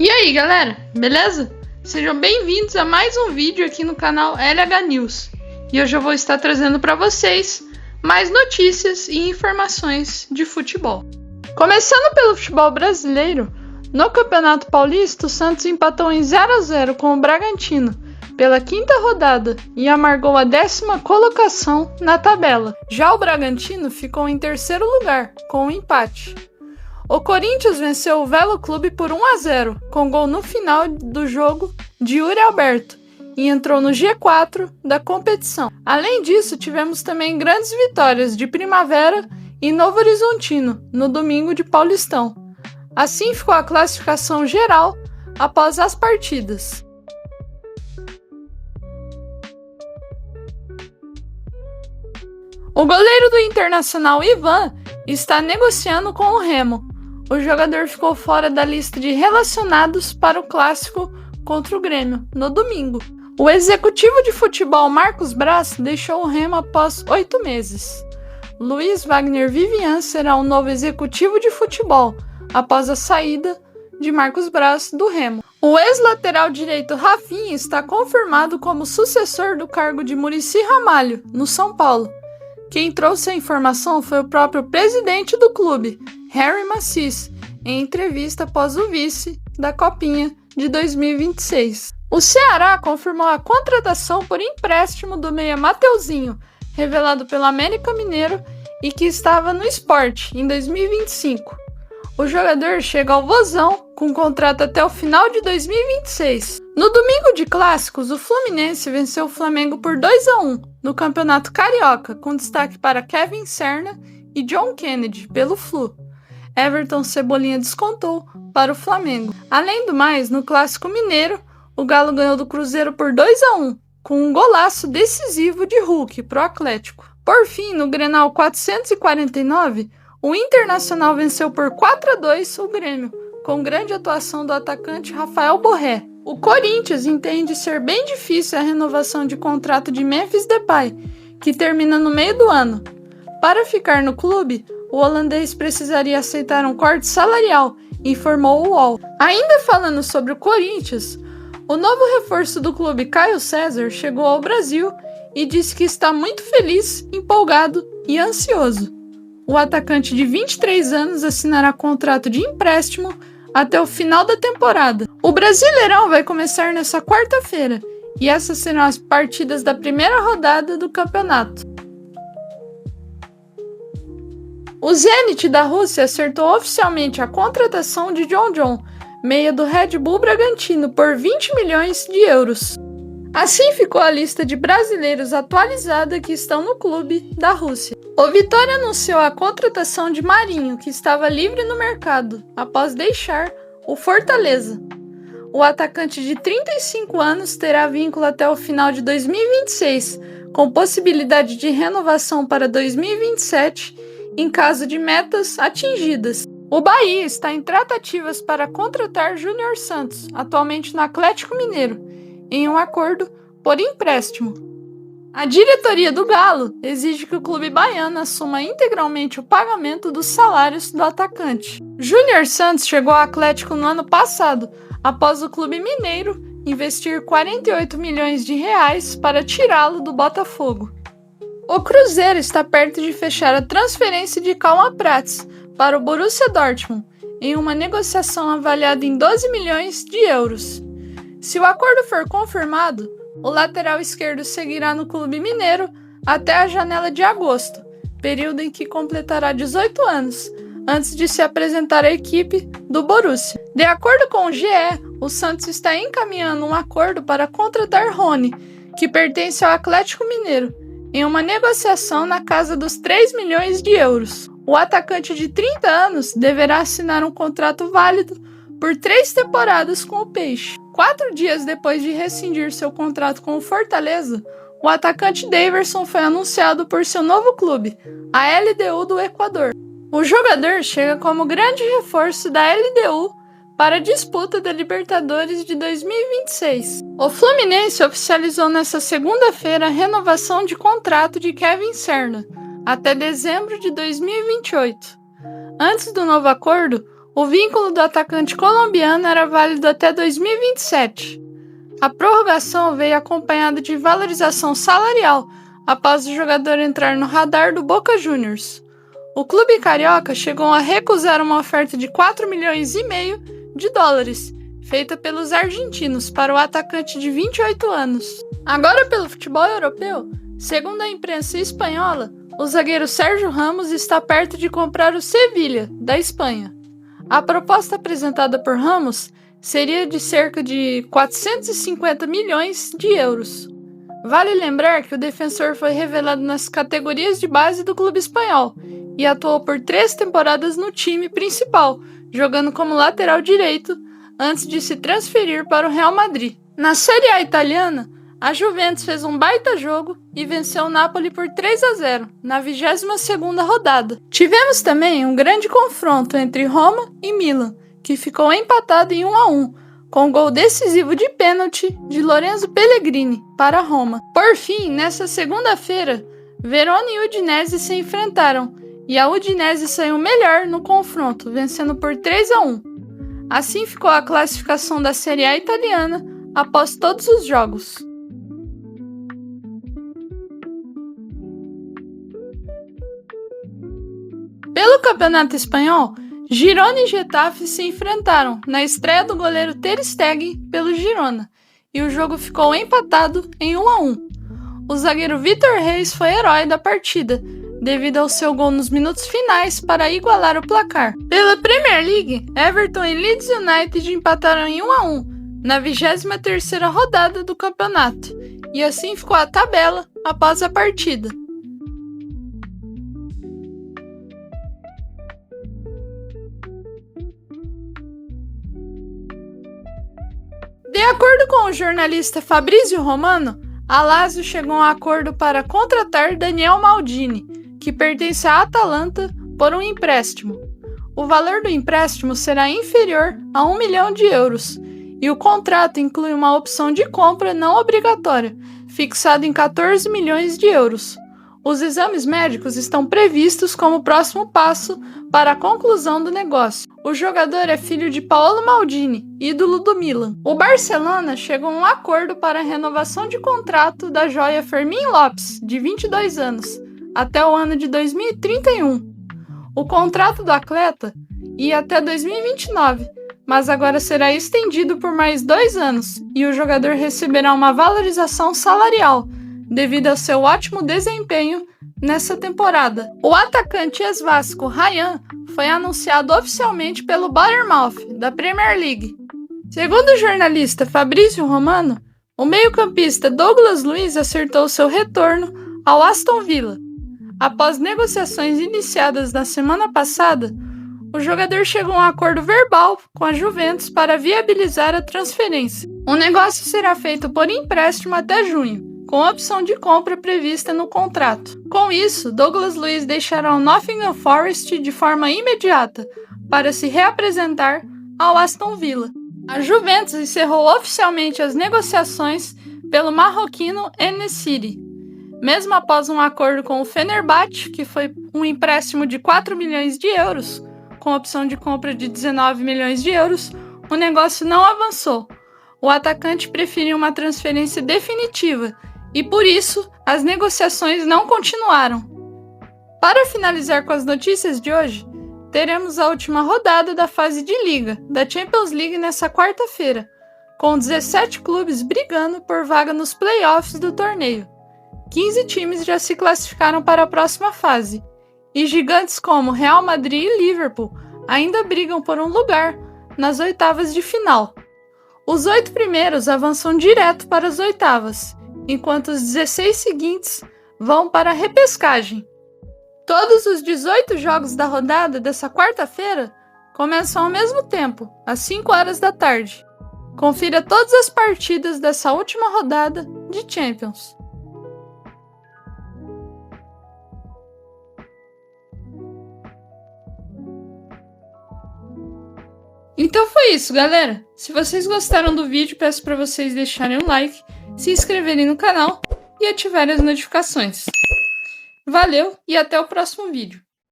E aí galera, beleza? Sejam bem-vindos a mais um vídeo aqui no canal LH News. E hoje eu vou estar trazendo para vocês mais notícias e informações de futebol. Começando pelo futebol brasileiro, no Campeonato Paulista o Santos empatou em 0-0 com o Bragantino pela quinta rodada e amargou a 10ª colocação na tabela. Já o Bragantino ficou em terceiro lugar com um empate. O Corinthians venceu o Velo Clube por 1-0, com gol no final do jogo de Yuri Alberto, e entrou no G4 da competição. Além disso, tivemos também grandes vitórias de Primavera e Novo Horizontino no domingo de Paulistão. Assim ficou a classificação geral após as partidas. O goleiro do Internacional, Ivan, está negociando com o Remo. O jogador ficou fora da lista de relacionados para o clássico contra o Grêmio, no domingo. O executivo de futebol Marcos Braz deixou o Remo após 8 meses. Luiz Wagner Vivian será o novo executivo de futebol, após a saída de Marcos Braz do Remo. O ex-lateral direito Rafinha está confirmado como sucessor do cargo de Muricy Ramalho, no São Paulo. Quem trouxe a informação foi o próprio presidente do clube, Harry Macis, em entrevista após o vice da Copinha de 2026. O Ceará confirmou a contratação por empréstimo do meia Mateuzinho, revelado pelo América Mineiro e que estava no Sport em 2025. O jogador chega ao Vozão com contrato até o final de 2026. No domingo de clássicos, o Fluminense venceu o Flamengo por 2-1 no Campeonato Carioca, com destaque para Kevin Serna e John Kennedy pelo Flu. Everton Cebolinha descontou para o Flamengo. Além do mais, no Clássico Mineiro, o Galo ganhou do Cruzeiro por 2-1, com um golaço decisivo de Hulk para o Atlético. Por fim, no Grenal 449, o Internacional venceu por 4-2 o Grêmio, com grande atuação do atacante Rafael Borré. O Corinthians entende ser bem difícil a renovação de contrato de Memphis Depay, que termina no meio do ano. Para ficar no clube, o holandês precisaria aceitar um corte salarial, informou o UOL. Ainda falando sobre o Corinthians, o novo reforço do clube, Caio César, chegou ao Brasil e disse que está muito feliz, empolgado e ansioso. O atacante de 23 anos assinará contrato de empréstimo até o final da temporada. O Brasileirão vai começar nesta quarta-feira e essas serão as partidas da primeira rodada do campeonato. O Zenit da Rússia acertou oficialmente a contratação de John, meia do Red Bull Bragantino, por 20 milhões de euros. Assim ficou a lista de brasileiros atualizada que estão no clube da Rússia. O Vitória anunciou a contratação de Marinho, que estava livre no mercado, após deixar o Fortaleza. O atacante de 35 anos terá vínculo até o final de 2026, com possibilidade de renovação para 2027, em caso de metas atingidas. O Bahia está em tratativas para contratar Júnior Santos, atualmente no Atlético Mineiro, em um acordo por empréstimo. A diretoria do Galo exige que o clube baiano assuma integralmente o pagamento dos salários do atacante. Júnior Santos chegou ao Atlético no ano passado, após o clube mineiro investir 48 milhões de reais para tirá-lo do Botafogo. O Cruzeiro está perto de fechar a transferência de Calma Prats para o Borussia Dortmund, em uma negociação avaliada em 12 milhões de euros. Se o acordo for confirmado, o lateral esquerdo seguirá no clube mineiro até a janela de agosto, período em que completará 18 anos, antes de se apresentar à equipe do Borussia. De acordo com o GE, o Santos está encaminhando um acordo para contratar Rony, que pertence ao Atlético Mineiro, em uma negociação na casa dos 3 milhões de euros. O atacante de 30 anos deverá assinar um contrato válido por 3 temporadas com o Peixe. 4 dias depois de rescindir seu contrato com o Fortaleza, o atacante Daverson foi anunciado por seu novo clube, a LDU do Equador. O jogador chega como grande reforço da LDU para a disputa da Libertadores de 2026. O Fluminense oficializou nesta segunda-feira a renovação de contrato de Kevin Serna, até dezembro de 2028. Antes do novo acordo, O vínculo do atacante colombiano era válido até 2027. A prorrogação veio acompanhada de valorização salarial após o jogador entrar no radar do Boca Juniors. O clube carioca chegou a recusar uma oferta de 4,5 milhões de dólares, feita pelos argentinos para o atacante de 28 anos. Agora pelo futebol europeu, segundo a imprensa espanhola, o zagueiro Sérgio Ramos está perto de comprar o Sevilha, da Espanha. A proposta apresentada por Ramos seria de cerca de 450 milhões de euros. Vale lembrar que o defensor foi revelado nas categorias de base do clube espanhol e atuou por 3 temporadas no time principal, jogando como lateral direito, antes de se transferir para o Real Madrid. Na Série A italiana, a Juventus fez um baita jogo e venceu o Napoli por 3-0 na 22ª rodada. Tivemos também um grande confronto entre Roma e Milan, que ficou empatado em 1-1, com um gol decisivo de pênalti de Lorenzo Pellegrini para Roma. Por fim, nessa segunda-feira, Verona e Udinese se enfrentaram e a Udinese saiu melhor no confronto, vencendo por 3-1. Assim ficou a classificação da Série A italiana após todos os jogos. Pelo Campeonato Espanhol, Girona e Getafe se enfrentaram na estreia do goleiro Ter Stegen pelo Girona, e o jogo ficou empatado em 1-1. O zagueiro Vítor Reis foi herói da partida, devido ao seu gol nos minutos finais para igualar o placar. Pela Premier League, Everton e Leeds United empataram em 1-1 na 23ª rodada do campeonato, e assim ficou a tabela após a partida. De acordo com o jornalista Fabrizio Romano, a Lazio chegou a um acordo para contratar Daniel Maldini, que pertence à Atalanta, por um empréstimo. O valor do empréstimo será inferior a 1 milhão de euros, e o contrato inclui uma opção de compra não obrigatória, fixada em 14 milhões de euros. Os exames médicos estão previstos como próximo passo para a conclusão do negócio. O jogador é filho de Paolo Maldini, ídolo do Milan. O Barcelona chegou a um acordo para a renovação de contrato da joia Fermín López, de 22 anos, até o ano de 2031. O contrato do atleta ia até 2029, mas agora será estendido por mais 2 anos e o jogador receberá uma valorização salarial, devido ao seu ótimo desempenho nessa temporada. O atacante ex-Vasco Ryan foi anunciado oficialmente pelo Bournemouth, da Premier League. Segundo o jornalista Fabrizio Romano, o meio-campista Douglas Luiz acertou seu retorno ao Aston Villa. Após negociações iniciadas na semana passada, o jogador chegou a um acordo verbal com a Juventus para viabilizar a transferência. O negócio será feito por empréstimo até junho, com opção de compra prevista no contrato. Com isso, Douglas Luiz deixará o Nottingham Forest de forma imediata para se reapresentar ao Aston Villa. A Juventus encerrou oficialmente as negociações pelo marroquino En-Nesyri. Mesmo após um acordo com o Fenerbahçe, que foi um empréstimo de 4 milhões de euros, com opção de compra de 19 milhões de euros, o negócio não avançou. O atacante preferiu uma transferência definitiva e, por isso, as negociações não continuaram. Para finalizar com as notícias de hoje, teremos a última rodada da fase de liga da Champions League nesta quarta-feira, com 17 clubes brigando por vaga nos playoffs do torneio. 15 times já se classificaram para a próxima fase, e gigantes como Real Madrid e Liverpool ainda brigam por um lugar nas oitavas de final. Os 8 primeiros avançam direto para as oitavas, enquanto os 16 seguintes vão para a repescagem. Todos os 18 jogos da rodada dessa quarta-feira começam ao mesmo tempo, às 5 horas da tarde. Confira todas as partidas dessa última rodada de Champions. Então foi isso, galera. Se vocês gostaram do vídeo, peço para vocês deixarem um like, se inscreverem no canal e ativarem as notificações. Valeu e até o próximo vídeo.